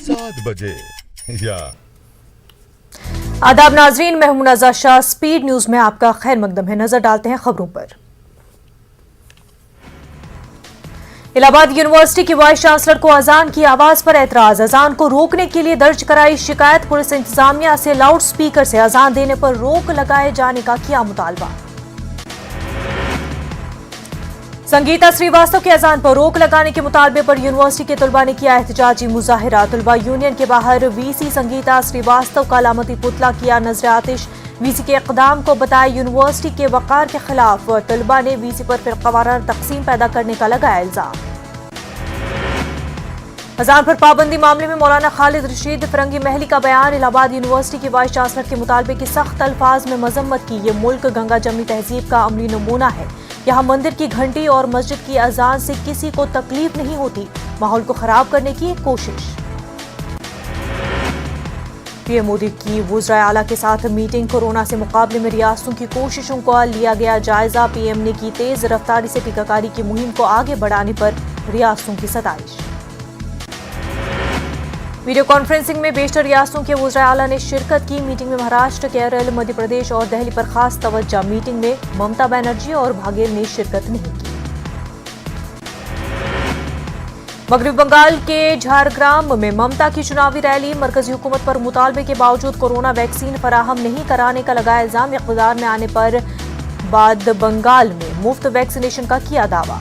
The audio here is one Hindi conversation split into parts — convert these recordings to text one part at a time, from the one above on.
7 बजे या आदाब नाजरीन, मैं हूं मुनाज़ा शाह। स्पीड न्यूज में आपका खैर मकदम है। नजर डालते हैं खबरों पर। इलाहाबाद यूनिवर्सिटी की वाइस चांसलर को अजान की आवाज पर एतराज। अजान को रोकने के लिए दर्ज कराई शिकायत। पुलिस इंतजामिया से लाउड स्पीकर से अजान देने पर रोक लगाए जाने का किया मुतालबा। संगीता श्रीवास्तव के अजान पर रोक लगाने के मुतालबे पर यूनिवर्सिटी के तलबा ने किया एहतजाजी मुजाहिरा। तलबा यूनियन के बाहर वीसी संगीता श्रीवास्तव का अलामती पुतला किया नजर आतिश। वीसी के इकदाम को बताया यूनिवर्सिटी के वकार के खिलाफ। तलबा ने वीसी पर फिरकावाराना तकसीम पैदा करने का लगाया इल्जाम। अजान पर पाबंदी मामले में मौलाना खालिद रशीद फिरंगी महली का बयान। इलाहाबाद यूनिवर्सिटी के वाइस चांसलर के मुतालबे की सख्त अल्फाज में मजम्मत की। ये मुल्क गंगा जमनी तहजीब का अमली नमूना है। यहाँ मंदिर की घंटी और मस्जिद की अजान से किसी को तकलीफ नहीं होती। माहौल को खराब करने की कोशिश। पीएम मोदी की वुज़राए आला के साथ मीटिंग। कोरोना से मुकाबले में रियासतों की कोशिशों का लिया गया जायजा। पीएम ने की तेज रफ्तारी से टीकाकारी की मुहिम को आगे बढ़ाने पर रियासतों की सताइश। वीडियो कॉन्फ्रेंसिंग में बेशतर रियासतों के वुज़राए आला ने शिरकत की। मीटिंग में महाराष्ट्र, केरल, मध्य प्रदेश और दिल्ली पर खास तवज्जो। मीटिंग में ममता बनर्जी और बघेल ने शिरकत नहीं की। मगरबी बंगाल के झारग्राम में ममता की चुनावी रैली। मरकजी हुकूमत पर मुतालबे के बावजूद कोरोना वैक्सीन फराहम नहीं कराने का लगाया इल्जाम। इक़्तिदार में आने पर बाद बंगाल में मुफ्त वैक्सीनेशन का किया दावा।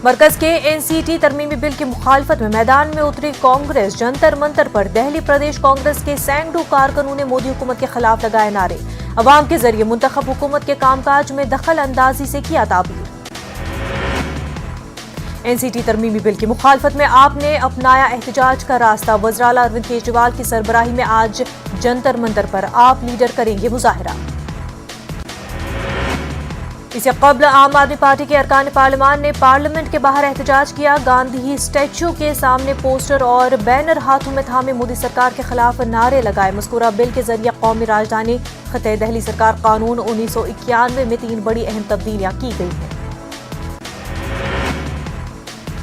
मरकज के एनसीटी तरमीमी बिल की मुखालफत में मैदान में उतरी कांग्रेस। जंतर मंतर पर दिल्ली प्रदेश कांग्रेस के सैकड़ों कारकुनों ने मोदी हुकूमत के खिलाफ लगाए नारे। अवाम के जरिए मुंतखब हुकूमत के कामकाज में दखल अंदाजी से किया ताबीर। एनसीटी तरमीमी बिल की मुखालफत में आपने अपनाया एहतजाज का रास्ता। वज़ीर आला अरविंद केजरीवाल की सरबराही में आज जंतर मंतर पर आप लीडर करेंगे मुजाहिरा। इससे कबल आम आदमी पार्टी के अरकान पार्लियामान ने पार्लियामेंट के बाहर एहतजाज किया। गांधी स्टैच्यू के सामने पोस्टर और बैनर हाथों में थामे मोदी सरकार के खिलाफ नारे लगाए। मज़कूरा बिल के जरिए कौमी राजधानी खिते दिल्ली सरकार कानून 1991 में 3 बड़ी अहम तब्दीलियां की गई हैं।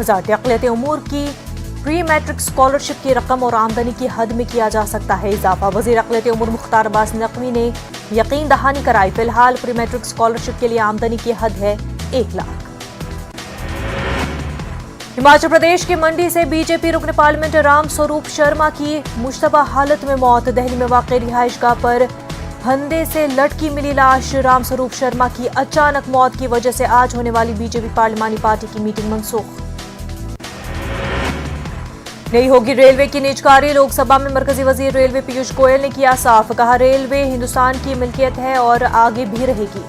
वज़ारत अक़लियती उमूर की प्री मैट्रिक स्कॉलरशिप की रकम और आमदनी की हद में किया जा सकता है इजाफा। वज़ीर अक़लियती उमूर मुख्तार अब्बास नक़वी ने यकीन दहानी कराई। फिलहाल प्री मैट्रिक स्कॉलरशिप के लिए आमदनी की हद है 1 लाख। हिमाचल प्रदेश के मंडी से बीजेपी रुकन पार्लियामेंट राम स्वरूप शर्मा की मुश्तबा हालत में मौत। दिल्ली में वाक़ रिहाइशगाह पर फंदे से लटकी मिली लाश। राम स्वरूप शर्मा की अचानक मौत की वजह से आज होने वाली बीजेपी पार्लिमानी पार्टी की मीटिंग मनसूख। नहीं होगी रेलवे की निजकारी। लोकसभा में मरकजी वजीर रेलवे पीयूष गोयल ने किया साफ। कहा रेलवे हिंदुस्तान की मिल्कियत है और आगे भी रहेगी।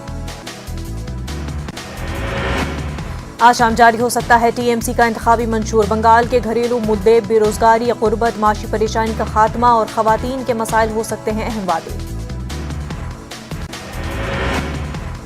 आज शाम जारी हो सकता है टीएमसी का इंतखाबी मंशूर। बंगाल के घरेलू मुद्दे, बेरोजगारी, गुर्बत, माशी परेशानी का खात्मा और खवातीन के मसाइल हो सकते हैं अहम वादे।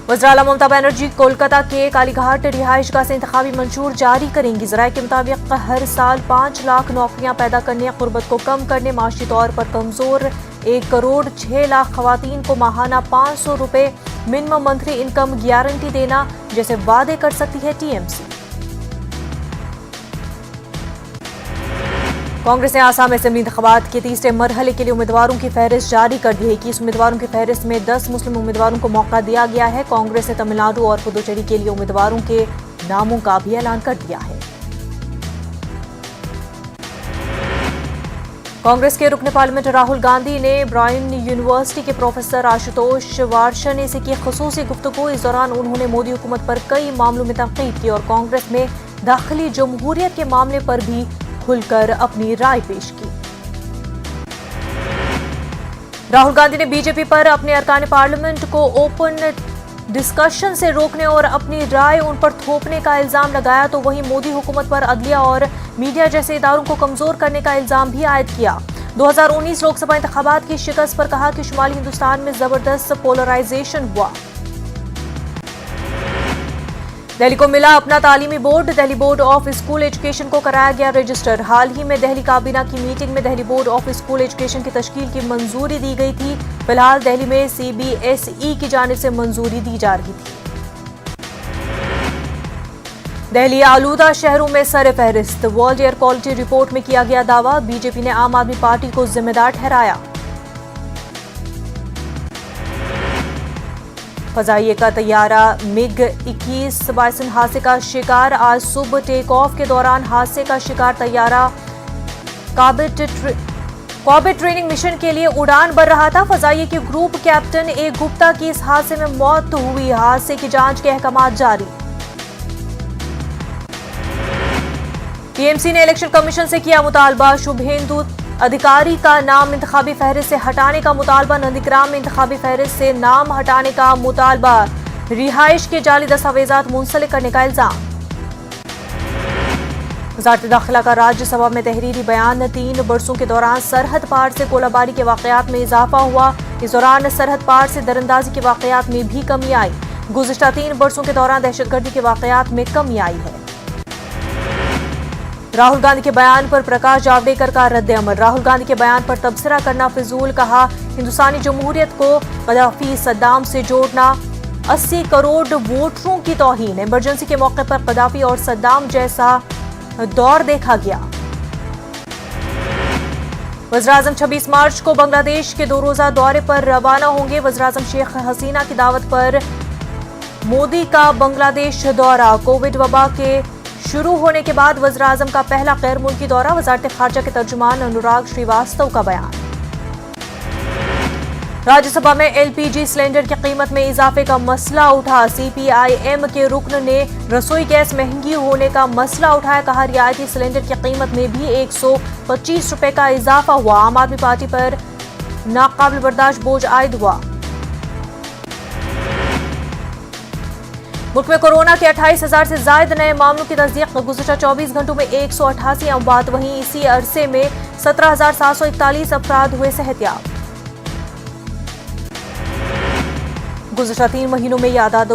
वज़ीर आला ममता बनर्जी कोलकाता के कालीघाट रिहाइशगाह से इंतखाबी मंशूर जारी करेंगी। ज़राए के मुताबिक हर साल 5 लाख नौकरियां पैदा करने, गुर्बत को कम करने, माशी तौर पर कमजोर 1 करोड़ 6 लाख खवातीन को माहाना 500 रुपए मिनिमम मंथली इनकम गारंटी देना जैसे वादे कर सकती है टीएमसी। कांग्रेस ने आसाम असेंबली इंतखाबात के तीसरे मरहले के लिए उम्मीदवारों की फहरिस्त जारी कर दी है। 21 उम्मीदवारों की फहरिस्त में 10 मुस्लिम उम्मीदवारों को मौका दिया गया है। कांग्रेस ने तमिलनाडु और पुदुचेरी के लिए उम्मीदवारों के नामों का भी ऐलान कर दिया है। कांग्रेस के रुकन पार्लियामेंट राहुल गांधी ने ब्रायन यूनिवर्सिटी के प्रोफेसर आशुतोष वार्ष्णेय से की खुसूसी गुफ्तगू। इस दौरान उन्होंने मोदी हुकूमत पर कई मामलों में तनकीद की और कांग्रेस में दाखिली जमहूरियत के मामले पर भी खुलकर अपनी राय पेश की। राहुल गांधी ने बीजेपी पर अपने अरकान पार्लियामेंट को ओपन डिस्कशन से रोकने और अपनी राय उन पर थोपने का इल्जाम लगाया, तो वहीं मोदी हुकूमत पर अदलिया और मीडिया जैसे इदारों को कमजोर करने का इल्जाम भी आयद किया। 2019 लोकसभा इंतखाबात की शिकस्त पर कहा कि शुमाली हिंदुस्तान में जबरदस्त पोलराइजेशन हुआ। दिल्ली को मिला अपना तालीमी board. Delhi board of school education को कराया गया रजिस्टर। हाल ही में दिल्ली काबीना की मीटिंग में Delhi board of school education की तश्कील की मंजूरी दी गई थी। फिलहाल दिल्ली में सीबीएसई की जानिब से मंजूरी दी जा रही थी। दिल्ली आलूदा शहरों में सर फहरिस्त। वर्ल्ड एयर क्वालिटी रिपोर्ट में किया गया दावा। बीजेपी ने आम आदमी पार्टी को जिम्मेदार ठहराया। फजाइये का तैयारा MiG-21 22 हादसे का शिकार। आज सुबह टेक ऑफ के दौरान हादसे का शिकार तैयारा कॉर्बेट ट्रेनिंग मिशन के लिए उड़ान भर रहा था। फजाइये के ग्रुप कैप्टन ए गुप्ता की इस हादसे में मौत हुई। हादसे की जांच के अहकाम जारी। टीएमसी ने इलेक्शन कमीशन से किया मुतालबा। शुभेंदु अधिकारी का नाम इंतखाबी फहरिस्त से हटाने का मुतालबा। नंदीग्राम में इंतखाबी फहरिस्त से नाम हटाने का मुतालबा। रिहाइश के जाली दस्तावेजात मुंसलिक करने का इल्जाम। वज़ारत दाखिला का राज्यसभा में तहरीरी बयान। 3 बरसों के दौरान सरहद पार से गोलाबारी के वाकयात में इजाफा हुआ। इस दौरान सरहद पार से दरअंदाजी के वाकयात में भी कमी आई। गुज़िश्ता 3 बरसों के दौरान दहशतगर्दी के वाकयात में कमी आई है। राहुल गांधी के बयान पर प्रकाश जावड़ेकर का रद्द-ए-अमल। राहुल गांधी के बयान पर तबसरा करना फिजूल। कहा, हिंदुस्तानी जमहूरियत को कदाफी सद्दाम से जोड़ना 80 करोड़ वोटरों की तौहीन। इमरजेंसी के मौके पर कदाफी और सद्दाम जैसा दौर देखा गया। वज़ीर-ए-आज़म 26 मार्च को बांग्लादेश के 2 रोजा दौरे पर रवाना होंगे। वज़ीर-ए-आज़म शेख हसीना की दावत पर मोदी का बांग्लादेश दौरा। कोविड वबा के शुरू होने के बाद वज़ीर-ए-आज़म का पहला गैर मुल्की दौरा। वज़ारत खारजा के तर्जुमान अनुराग श्रीवास्तव का बयान। राज्यसभा में एलपीजी सिलेंडर की कीमत में इजाफे का मसला उठा। सीपीआईएम के रुकन ने रसोई गैस महंगी होने का मसला उठाया। कहा, रियायती सिलेंडर की कीमत में भी 125 रुपए का इजाफा हुआ। आम आदमी पार्टी पर नाकाबिल बर्दाश्त बोझ आयद हुआ। मुल्क में कोरोना के 28,000 से ज्यादा नए मामलों की तस्दीक। गुज़िश्ता 24 घंटों में 188 अमवात। वहीं इसी अरसे में 17,741 अफराद हुए सेहतियाब। गुज़िश्ता 3 महीनों में यादाद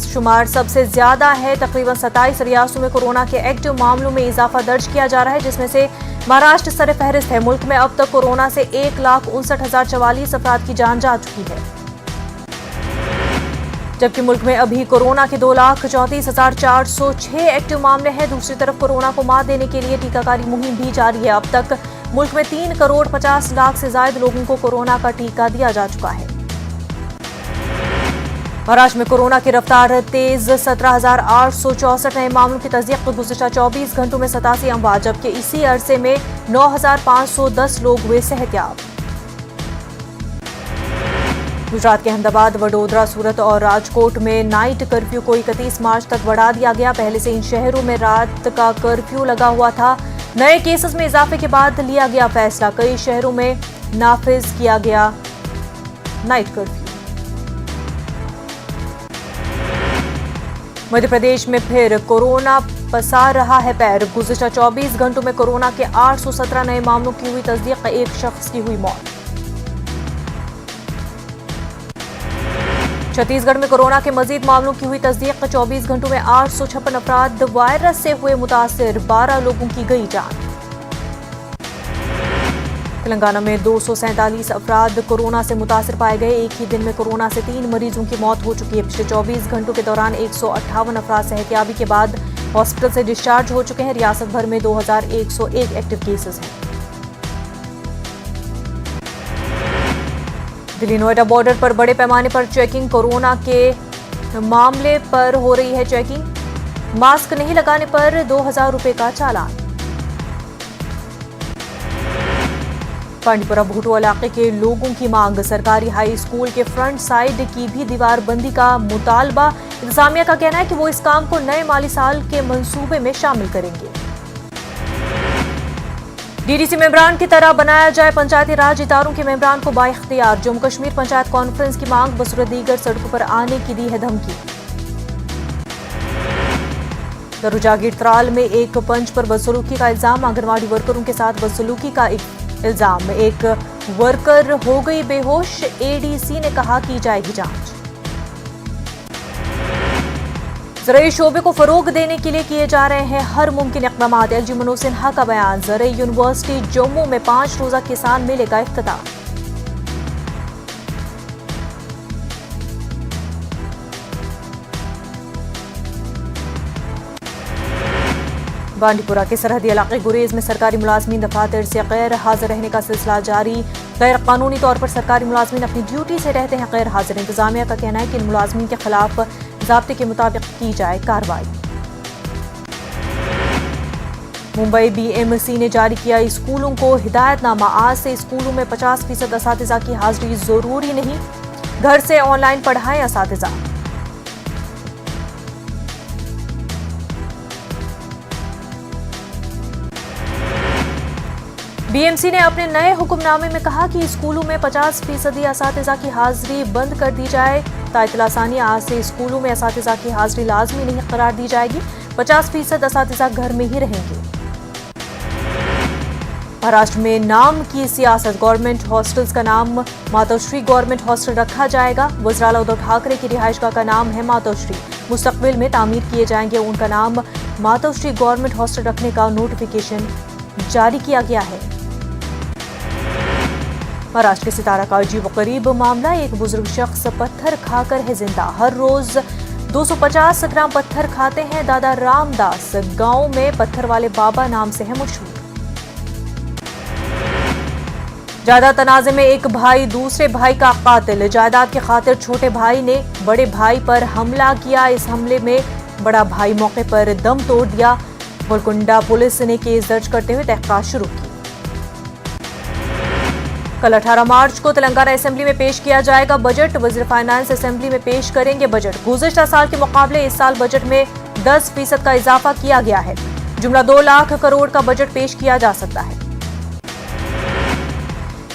शुमार सबसे ज्यादा है। तकरीबन 27 रियासतों में कोरोना के एक्टिव मामलों में इजाफा दर्ज किया जा रहा है, जिसमें से महाराष्ट्र सर फहरिस्त है। मुल्क में अब तक कोरोना से 1,59,044 अफराद की जान जा चुकी है, जबकि मुल्क में अभी कोरोना के 2,34,406 एक्टिव मामले हैं। दूसरी तरफ कोरोना को मात देने के लिए टीकाकारी मुहिम भी जारी है। अब तक मुल्क में 3 करोड़ 50 लाख से ज्यादा लोगों को कोरोना का टीका दिया जा चुका है। महाराष्ट्र में कोरोना की रफ्तार तेज। 17,864 नए मामलों की तस्दीक। गुज़िश्ता 24 घंटों में 87 अमवात, जबकि इसी अरसे में 9,510 लोग हुए सेहतियाब। गुजरात के अहमदाबाद, वडोदरा, सूरत और राजकोट में नाइट कर्फ्यू को 31 मार्च तक बढ़ा दिया गया। पहले से इन शहरों में रात का कर्फ्यू लगा हुआ था। नए केसेस में इजाफे के बाद लिया गया फैसला। कई शहरों में नाफिज किया गया नाइट कर्फ्यू। मध्य प्रदेश में फिर कोरोना पसार रहा है पैर। गुज़िश्ता 24 घंटों में कोरोना के 817 नए मामलों की हुई तस्दीक। 1 शख्स की हुई मौत। छत्तीसगढ़ में कोरोना के मजीद मामलों की हुई तस्दीक। 24 घंटों में 856 अफराद वायरस से हुए मुतासिर। 12 लोगों की गई जान। तेलंगाना में 247 अफराद कोरोना से मुतासिर पाए गए। एक ही दिन में कोरोना से 3 मरीजों की मौत हो चुकी है। पिछले 24 घंटों के दौरान 158 अफराद सेहतियाबी के बाद हॉस्पिटल से डिस्चार्ज हो चुके हैं। रियासत भर में 2,101 एक्टिव केसेस हैं। दिल्ली नोएडा बॉर्डर पर बड़े पैमाने पर चेकिंग। कोरोना के मामले पर हो रही है चेकिंग। मास्क नहीं लगाने पर 2,000 रुपए का चालान। पांडीपुरा भूटो इलाके के लोगों की मांग। सरकारी हाई स्कूल के फ्रंट साइड की भी दीवारबंदी का मुतालबा। इंतजामिया का कहना है कि वो इस काम को नए माली साल के मंसूबे में शामिल करेंगे। डीडीसी मेंबरान की तरह बनाया जाए पंचायती राज इदारों के मेंबरान को बाइख्तियार। जम्मू कश्मीर पंचायत कॉन्फ्रेंस की मांग। बसूरत दीगर सड़कों पर आने की दी है धमकी। दरुजागीर त्राल में एक पंच पर बदसलूकी का इल्जाम। आंगनवाड़ी वर्करों के साथ बदसलूकी का इल्जाम। एक वर्कर हो गई बेहोश। एडीसी ने कहा की जाएगी जांच। ज़राई शोबे को फरोग देने के लिए किए जा रहे हैं हर मुमकिन इक़दाम। एलजी मनोज सिन्हा का बयान। ज़राई यूनिवर्सिटी जम्मू में 5 रोजा किसान मेले का इफ्तिताह। बांडीपुरा के सरहदी इलाके गुरेज में सरकारी मुलाजमीन दफातर से गैर हाजिर रहने का सिलसिला जारी। गैर कानूनी तौर पर सरकारी मुलाजमीन अपनी ड्यूटी से रहते हैं गैर हाजिर। इंतजामिया का कहना है कि इन मुलाजमीन के खिलाफ ज़ाब्ते के मुताबिक की जाए कार्रवाई। मुंबई BMC ने जारी किया स्कूलों को हिदायतनामा। आज से स्कूलों में 50% असातिज़ा की हाजिरी जरूरी नहीं, घर से ऑनलाइन पढ़ाएं असातिज़ा। BMC ने अपने नए हुक्मनामे में कहा कि स्कूलों में 50% असातिज़ा की हाजिरी बंद कर दी जाए। ताइतलासानी आज से स्कूलों में असातिज़ा की हाजिरी लाजमी नहीं करार दी जाएगी। 50% असातिज़ा घर में ही रहेंगे। महाराष्ट्र में नाम की सियासत। गवर्नमेंट हॉस्टल्स का नाम मातोश्री गवर्नमेंट हॉस्टल रखा जाएगा। वज़ीर-ए-आला उद्धव ठाकरे की रिहाइशगाह का नाम है मातोश्री। मुस्तकबिल में तामीर किए जाएंगे। उनका नाम मातोश्री गवर्नमेंट हॉस्टल रखने का नोटिफिकेशन जारी किया गया है। महाराष्ट्र के सितारा का अजीब-ओ-गरीब मामला। एक बुजुर्ग शख्स पत्थर खाकर है जिंदा। हर रोज 250 ग्राम पत्थर खाते हैं दादा रामदास। गांव में पत्थर वाले बाबा नाम से है मशहूर। जायदाद तनाज़े में एक भाई दूसरे भाई का कातिल। जायदाद की खातिर छोटे भाई ने बड़े भाई पर हमला किया। इस हमले में बड़ा भाई मौके पर दम तोड़ दिया। गोलकुंडा पुलिस ने केस दर्ज करते हुए तहकीकात शुरू की। कल 18 मार्च को तेलंगाना असेंबली में पेश किया जाएगा बजट। वज़ीर फाइनेंस असेंबली में पेश करेंगे बजट। गुज़िश्ता साल के मुकाबले इस साल बजट में 10% का इजाफा किया गया है। जुमला 2 लाख करोड़ का बजट पेश किया जा सकता है।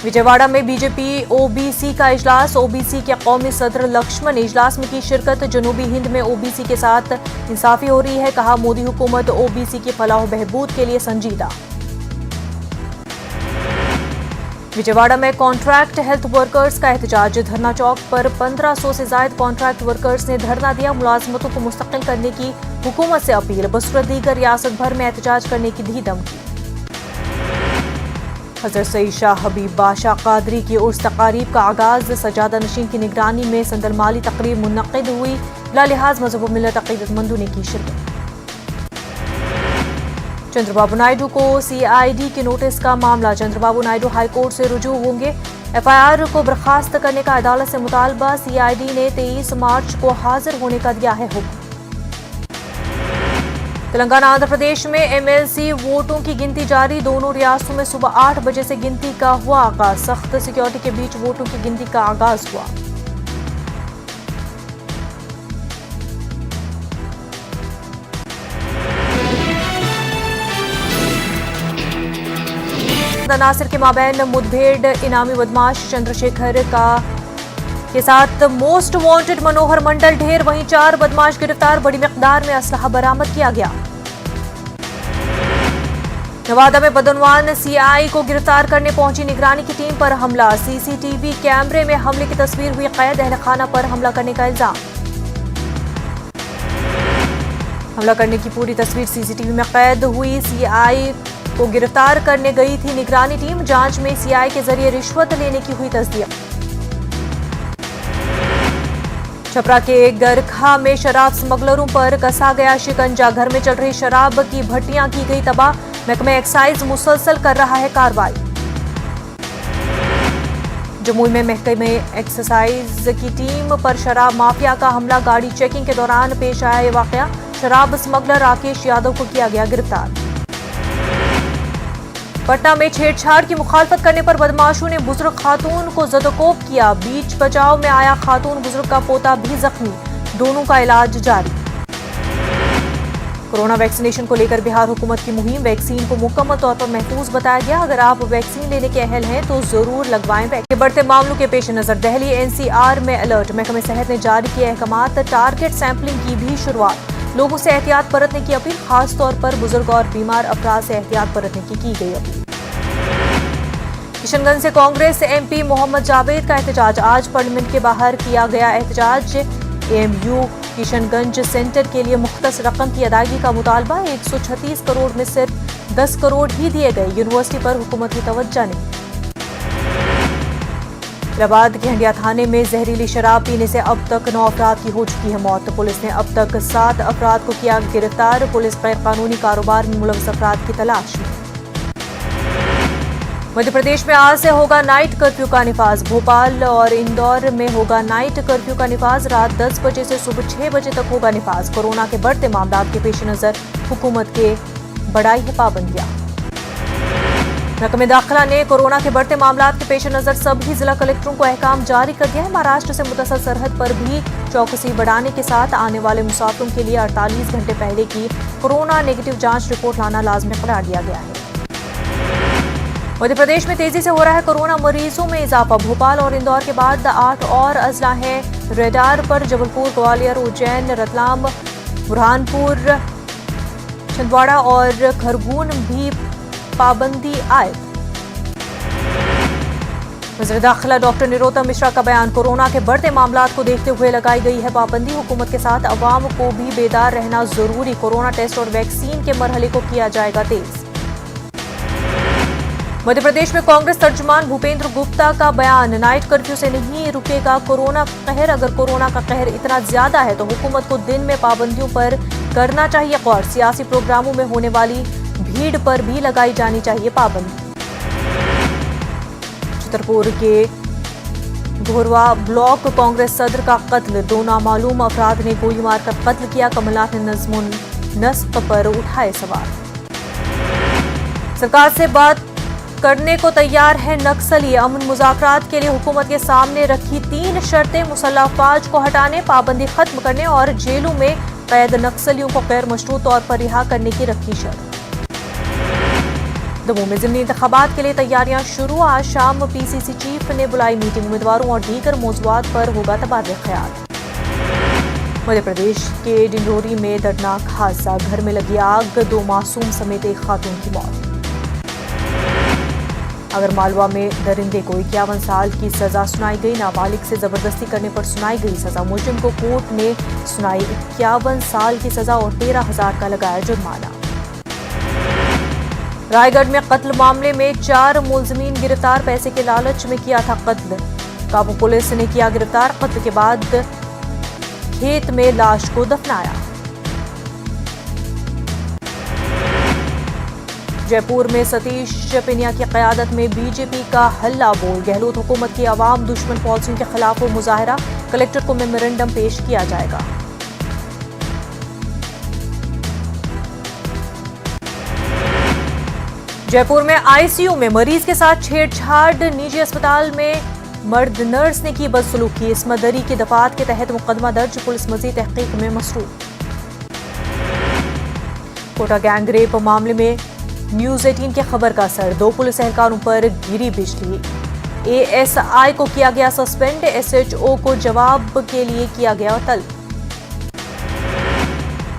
विजयवाड़ा में बीजेपी OBC का इजलास। OBC के कौमी सदर लक्ष्मण इजलास में की शिरकत। जनूबी हिंद में OBC के साथ इंसाफी हो रही है, कहा मोदी हुकूमत OBC की फलाह बहबूद के लिए संजीदा। विजयवाड़ा में कॉन्ट्रैक्ट हेल्थ वर्कर्स का एहतजाज। धरना चौक पर 1500 से ज्यादा कॉन्ट्रैक्ट वर्कर्स ने धरना दिया। मुलाजमतों को मुस्तकिल करने की हुकूमत से अपील। बसूरत दीगर रियासत भर में एहतजाज करने की दी धमकी। हज़रत सईद शाह हबीब बादशाह कादरी की उर्स तकारीब का आगाज। सजादा नशीन की निगरानी में संदलमाली तकरीब मुनक्किद हुई। लालिहाज मजहब मिल्लत अकीदतमंदों ने की शिरकत। चंद्रबाबू नायडू को CID के नोटिस का मामला। चंद्रबाबू नायडू हाईकोर्ट से रुजू होंगे। FIR को बर्खास्त करने का अदालत से मुतालबा। CID ने 23 मार्च को हाजिर होने का दिया है हुक्म। तेलंगाना आंध्र प्रदेश में MLC वोटों की गिनती जारी। दोनों रियासतों में सुबह 8 बजे से गिनती का हुआ आगाज। सख्त सिक्योरिटी के बीच वोटों की गिनती का आगाज हुआ। नासिर के माबैन मुठभेड़। इनामी बदमाश चंद्रशेखर के साथ मोस्ट वांटेड मनोहर मंडल ढेर। वहीं 4 बदमाश गिरफ्तार। बड़ी मिकदार में असलहा बरामद किया गया। नवादा में बदनवान CI को गिरफ्तार करने पहुंची निगरानी की टीम पर हमला। CCTV कैमरे में हमले की तस्वीर हुई कैद। अहल खाना पर हमला करने का इल्जाम। हमला करने की पूरी तस्वीर CCTV में कैद हुई। CI को गिरफ्तार करने गई थी निगरानी टीम। जांच में CI के जरिए रिश्वत लेने की हुई तस्दीक। छपरा के गरखा में शराब स्मगलरों पर कसा गया शिकंजा। घर में चल रही शराब की भट्टियां की गई तबाह। महकमा एक्साइज मुसलसल कर रहा है कार्रवाई। जमुई में महकमे एक्साइज की टीम पर शराब माफिया का हमला। गाड़ी चेकिंग के दौरान पेश आया ये वाकया। शराब स्मगलर राकेश यादव को किया गया गिरफ्तार। पटना में छेड़छाड़ की मुखालफत करने पर बदमाशों ने बुजुर्ग खातून को जदोकोब किया। बीच बचाव में आया खातून, बुजुर्ग का पोता भी जख्मी। दोनों का इलाज जारी। कोरोना वैक्सीनेशन को लेकर बिहार हुकूमत की मुहिम। वैक्सीन को मुकम्मल तौर पर महफूज बताया गया। अगर आप वैक्सीन लेने के अहल हैं तो जरूर लगवाएं। बढ़ते मामलों के पेश नजर दिल्ली NCR में अलर्ट। महकमे सेहत ने जारी किए अहकामात। टारगेट सैंपलिंग की भी शुरुआत। लोगों से एहतियात बरतने की अपील। खास तौर पर बुजुर्ग और बीमार अफराद से एहतियात बरतने की गई अपील। किशनगंज से कांग्रेस MP मोहम्मद जावेद का एहतजाज। आज पार्लियामेंट के बाहर किया गया एहतजाज। AMU किशनगंज सेंटर के लिए मुख्तस रकम की अदायगी का मुतालबा। 136 करोड़ में सिर्फ 10 करोड़ ही दिए गए। यूनिवर्सिटी पर हुकूमत की तवज्जो नहीं। इलाहाबाद के हंडिया थाने में जहरीली शराब पीने से अब तक 9 अफराद की हो चुकी है मौत। पुलिस ने अब तक 7 अफराद को किया गिरफ्तार। पुलिस गैर कानूनी कारोबार में मुलव्वस अफराद की तलाश में। मध्य प्रदेश में आज से होगा नाइट कर्फ्यू का निफाज। भोपाल और इंदौर में होगा नाइट कर्फ्यू का निफाज। रात 10 बजे से सुबह 6 बजे तक होगा निफाज। कोरोना के बढ़ते मामलों के पेश नजर हुकूमत के बढ़ाई है पाबंदियां। महकमे दाखिला ने कोरोना के बढ़ते मामलों के पेश नजर सभी जिला कलेक्टरों को अहकाम जारी कर दिया है। महाराष्ट्र से मुतसल सरहद पर भी चौकसी बढ़ाने के साथ आने वाले मुसाफिरों के लिए 48 घंटे पहले की कोरोना नेगेटिव जांच रिपोर्ट लाना लाजमी करार दिया गया है। मध्य प्रदेश में तेजी से हो रहा है कोरोना मरीजों में इजाफा। भोपाल और इंदौर के बाद 8 और अजला हैं रेडार पर। जबलपुर, ग्वालियर, उज्जैन, रतलाम, बुरहानपुर, छिंदवाड़ा और खरगोन भी पाबंदी आयद। वज़ीर दाखिला डॉक्टर निरोत्तम मिश्रा का बयान। कोरोना के बढ़ते मामलात को देखते हुए लगाई गई है पाबंदी। हुकूमत के साथ अवाम को भी बेदार रहना जरूरी। कोरोना टेस्ट और वैक्सीन के मरहले को किया जाएगा तेज। मध्य प्रदेश में कांग्रेस तर्जुमान भूपेंद्र गुप्ता का बयान। नाइट कर्फ्यू से नहीं रुकेगा कोरोना कहर। अगर कोरोना का कहर इतना ज्यादा है तो हुकूमत को दिन में पाबंदियों पर करना चाहिए गौर। सियासी प्रोग्रामों में होने वाली भीड़ पर भी लगाई जानी चाहिए पाबंदी। छतरपुर के घोरवा ब्लॉक कांग्रेस सदर का कत्ल। 2 नामालूम अफराद ने गोली मारकर कत्ल किया। कमलनाथ ने नज़्मुन नस्ब पर उठाए सवाल। सरकार से बात करने को तैयार है नक्सली। अमन मुज़ाकरात के लिए हुकूमत के सामने रखी 3 शर्तें। मुसल्लह अफवाज को हटाने, पाबंदी खत्म करने और जेलों में कैद नक्सलियों को गैर मशरूत तौर पर रिहा करने की रखी शर्त। दमोह में ज़िमनी इंतखाबात के लिए तैयारियां शुरू। आज शाम पीसीसी चीफ ने बुलाई मीटिंग। उम्मीदवारों और दीगर मौज़ूआत पर होगा तबादला ख्याल। मध्य प्रदेश के डिंडोरी में दर्दनाक हादसा। घर में लगी आग, 2 मासूम समेत 1 खातून की मौत। अगर मालवा में दरिंदे को 51 साल की सजा सुनाई गई। नाबालिग से जबरदस्ती करने पर सुनाई गई सजा। मुजरिम को कोर्ट ने सुनाई 51 साल की सजा और 13,000 का लगाया जुर्माना। रायगढ़ में कत्ल मामले में 4 मुलजिमीन गिरफ्तार। पैसे के लालच में किया था कत्ल। काबू पुलिस ने किया गिरफ्तार। कत्ल के बाद खेत में लाश को दफनाया। जयपुर में सतीश पिनिया की क़यादत में बीजेपी का हल्ला बोल। गहलोत हुकूमत की आवाम दुश्मन पॉलिसियों के खिलाफ हो मुजाहरा। कलेक्टर को मेमोरेंडम पेश किया जाएगा। जयपुर में आईसीयू में मरीज के साथ छेड़छाड़। निजी अस्पताल में मर्द नर्स ने की बदसलूकी। इस्मत दरी की दफात के तहत मुकदमा दर्ज। पुलिस मजीद तहकीक में मसरूफ। कोटा गैंग रेप मामले में न्यूज 18 की खबर का असर। 2 पुलिस एहलकारों पर गिरी बिजली। एएसआई को किया गया सस्पेंड। एसएचओ को जवाब के लिए किया गया तलब।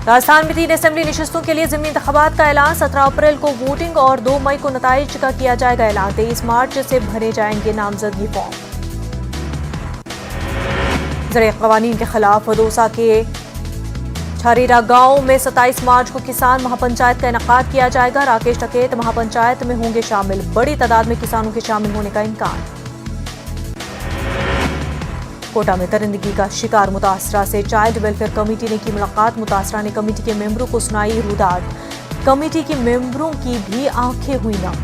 राजस्थान में 3 असेंबली निशस्तों के लिए ज़िमनी इंतखाबात का ऐलान। 17 अप्रैल को वोटिंग और 2 मई को नताइज का किया जाएगा ऐलान। 23 मार्च से भरे जाएंगे नामजदगी फॉर्म। ज़रिए क़वानीन के खिलाफ दौसा के छारीरा गांव में 27 मार्च को किसान महापंचायत का इनेकाद किया जाएगा। राकेश टकेत महापंचायत में होंगे शामिल। बड़ी तादाद में किसानों के शामिल होने का इम्कान। कोटा में दरिंदगी का शिकार मुतासरा से चाइल्ड वेलफेयर कमेटी ने की मुलाकात। मुतासरा ने कमेटी के मेंबरों को सुनाई रुदात। कमेटी के मेंबरों की भी आंखें हुई नम।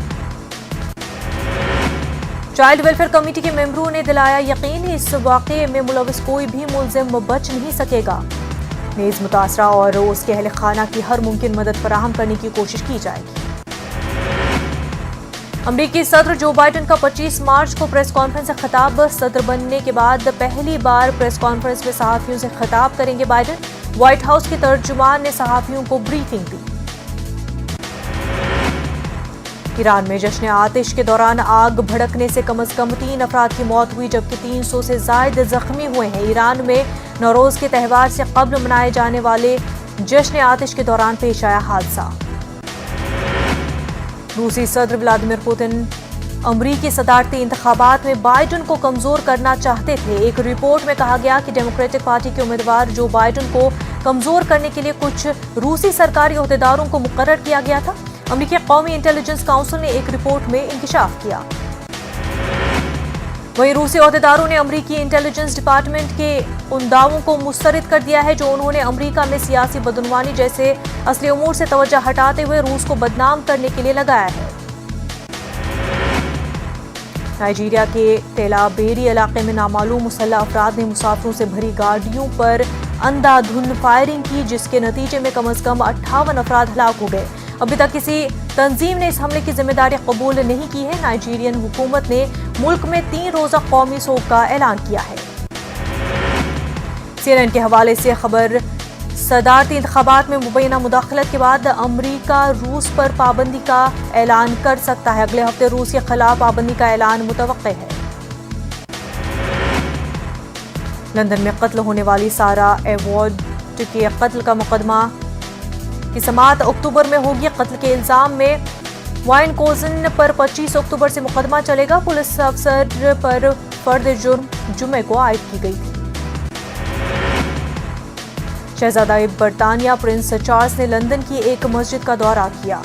चाइल्ड वेलफेयर कमेटी के मेंबरों ने दिलाया यकीन इस वाकये में मुलविस कोई भी मुलजिम बच नहीं सकेगा। नेज़ मुतासरा और उसके अहल खाना की हर मुमकिन मदद फराहम करने की कोशिश की जाएगी। अमरीकी सदर जो बाइडेन का 25 मार्च को प्रेस कॉन्फ्रेंस से खिताब। सदर बनने के बाद पहली बार प्रेस कॉन्फ्रेंस में सहाफियों से खिताब करेंगे बाइडेन। व्हाइट हाउस के तर्जुमान ने सहाफियों को ब्रीफिंग दी। ईरान में जश्न आतिश के दौरान आग भड़कने से कम से कम 3 अफराद की मौत हुई जबकि 300 से ज्यादा जख्मी हुए हैं। ईरान में नौरोज के त्यौहार से कब्ल मनाए जाने वाले जश्न आतिश के दौरान पेश आया हादसा। रूसी सदर व्लादिमीर पुतिन अमरीकी सदारती इंतखाबात में बाइडेन को कमजोर करना चाहते थे। एक रिपोर्ट में कहा गया कि डेमोक्रेटिक पार्टी के उम्मीदवार जो बाइडेन को कमजोर करने के लिए कुछ रूसी सरकारी ओहदेदारों को मुकर्रर किया गया था। अमरीकी कौमी इंटेलिजेंस काउंसिल ने एक रिपोर्ट में इंकिशाफ किया। वहीं रूसी अहदेदारों ने अमरीकी इंटेलिजेंस डिपार्टमेंट के उन दावों को मुस्तरद कर दिया है जो उन्होंने अमरीका में सियासी बदनवानी जैसे असली उमूर से तवज्जो हटाते हुए रूस को बदनाम करने के लिए लगाया है। नाइजीरिया के तेलाबेरी इलाके में नामालूम मुसल्लह अफराद ने मुसाफिरों से भरी गाड़ियों पर अंधाधुंध फायरिंग की, जिसके नतीजे में कम से कम 58 अफराद हलाक हो गए। अभी तक किसी तंजीम ने इस हमले की जिम्मेदारी कबूल नहीं की है। नाइजीरियन हुकूमत ने मुल्क में 3 रोजा कौमी सोग का ऐलान किया है। CNN के हवाले से खबर, सदारती इंतखाबात में मुबैना मुदाखलत के बाद अमरीका रूस पर पाबंदी का ऐलान कर सकता है। अगले हफ्ते रूस के खिलाफ पाबंदी का ऐलान मुतवक्के है। लंदन में कत्ल होने वाली सारा एवॉर्ड के कत्ल का मुकदमा की समाअत अक्टूबर में होगी। कत्ल के इल्जाम में वाइन कोजन पर 25 अक्टूबर से मुकदमा चलेगा। पुलिस अफसर पर फर्द जुर्म जुमे को आयद की गई थी। शहजादा बरतानिया प्रिंस चार्ल्स ने लंदन की एक मस्जिद का दौरा किया।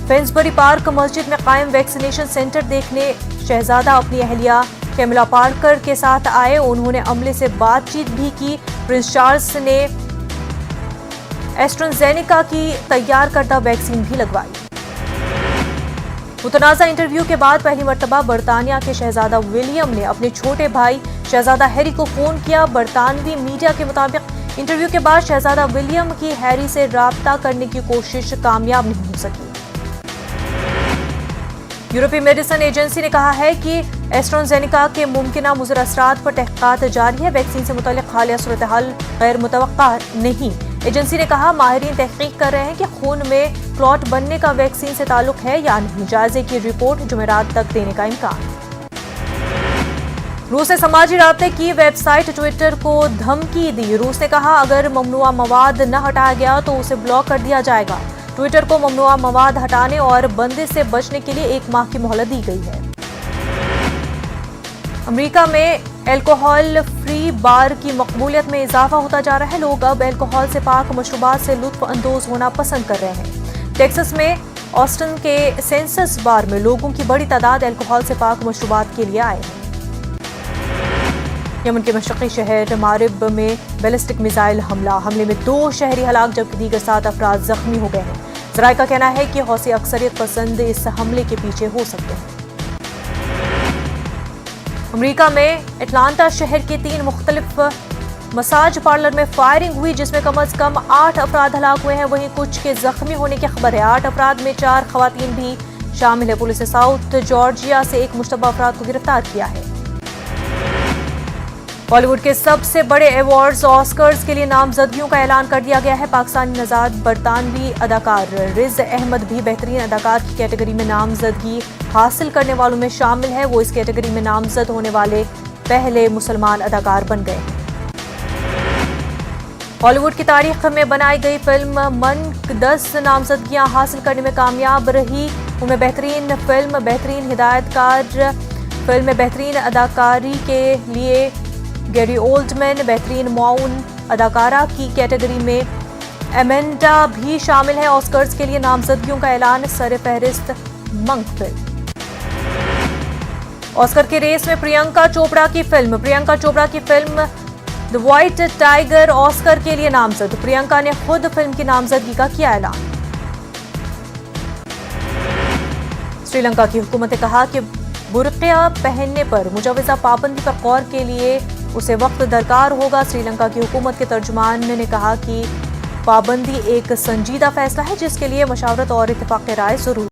फेंसबरी पार्क मस्जिद में कायम वैक्सीनेशन सेंटर देखने शहजादा अपनी अहलिया कैमिला पार्कर के साथ आए। उन्होंने अमले से बातचीत भी की। प्रिंस चार्ल्स ने एस्ट्राजेनेका की तैयार करदा वैक्सीन भी लगवाई। मुतनाज़ा इंटरव्यू के बाद पहली मर्तबा बरतानिया के शहजादा विलियम ने अपने छोटे भाई शहजादा हैरी को फोन किया। बरतानवी मीडिया के मुताबिक इंटरव्यू के बाद शहजादा विलियम की हैरी से राब्ता करने की कोशिश कामयाब नहीं हो सकी। यूरोपीय मेडिसिन एजेंसी ने कहा है कि एस्ट्राजेनेका के मुमकिन मुज़र असरात पर तहक़ीक़ात जारी है। वैक्सीन से मुतल्लिक़ हालिया सूरत हाल गैर मुतवक्का नहीं। एजेंसी ने कहा माहिरीन तहक़ीक़ कर रहे हैं कि खून में क्लॉट बनने का वैक्सीन से ताल्लुक है या नहीं। जायजे की रिपोर्ट जुमेरात तक देने का इम्कान। रूस ने समाजी राब्ते की वेबसाइट ट्विटर को धमकी दी। रूस ने कहा अगर ममनुआ मवाद न हटाया गया तो उसे ब्लॉक कर दिया जाएगा। ट्विटर को ममनुआ मवाद हटाने और बंदिश से बचने के लिए 1 माह की मोहलत दी गई है। अमेरिका में एल्कोहल फ्री बार की मकबूलियत में इजाफा होता जा रहा है। लोग अब एल्कोहल से पाक मशरूबात से लुत्फ अंदोज होना पसंद कर रहे हैं। टेक्सास में ऑस्टिन के सेंसस बार में लोगों की बड़ी तादाद एल्कोहल से पाक मशरूबात के लिए आए हैं। यमन के मशरक़ी शहर मारिब में बैलिस्टिक मिसाइल हमले में 2 शहरी हलाक जबकि दीगर 7 अफराद जख्मी हो गए हैं। ज़राए का कहना है कि हौसी अक्सरियत पसंद इस हमले के पीछे हो सकते हैं। अमेरिका में एटलांटा शहर के 3 मुख्तलिफ मसाज पार्लर में फायरिंग हुई, जिसमें कम से कम 8 अफराद हलाक हुए हैं। वहीं कुछ के जख्मी होने की खबर है। 8 अफराद में 4 खवातीन भी शामिल है। पुलिस ने साउथ जॉर्जिया से एक मुश्तबा अफराद को गिरफ्तार किया है। बॉलीवुड के सबसे बड़े अवार्ड्स ऑस्कर्स के लिए नामजदगियों का ऐलान कर दिया गया है। पाकिस्तानी नजाद बरतानवी अदाकार रिज अहमद भी बेहतरीन अदाकार की कैटेगरी में नामजदगी हासिल करने वालों में शामिल है। वो इस कैटेगरी में नामजद होने वाले पहले मुसलमान अदाकार बन गए हैं। बॉलीवुड की तारीख में बनाई गई फिल्म मन 10 नामजदगियां हासिल करने में कामयाब रही। उनमें बेहतरीन फिल्म, बेहतरीन हिदायतकार फिल्म में बेहतरीन अदाकारी के लिए गैरी ओल्डमैन, बेहतरीन मौन अदाकारा की कैटेगरी में एमेंडा भी शामिल है। ऑस्कर्स के लिए नामजदगियों का ऐलान सर फहरिस्त मंक फिल्म। ऑस्कर के रेस में प्रियंका चोपड़ा की film the white tiger Oscar के लिए नामजद। प्रियंका ने खुद फिल्म की नामजदगी का किया ऐलान। श्रीलंका की हुकूमत ने कहा कि बुर्क़िया पहनने पर मुजवज़ा पाबंदी पर गौर के लिए उसे वक्त दरकार होगा। श्रीलंका की हुकूमत के तर्जुमान ने कहा कि पाबंदी एक संजीदा फैसला है जिसके लिए मशावरत और इत्तेफाक राय जरूर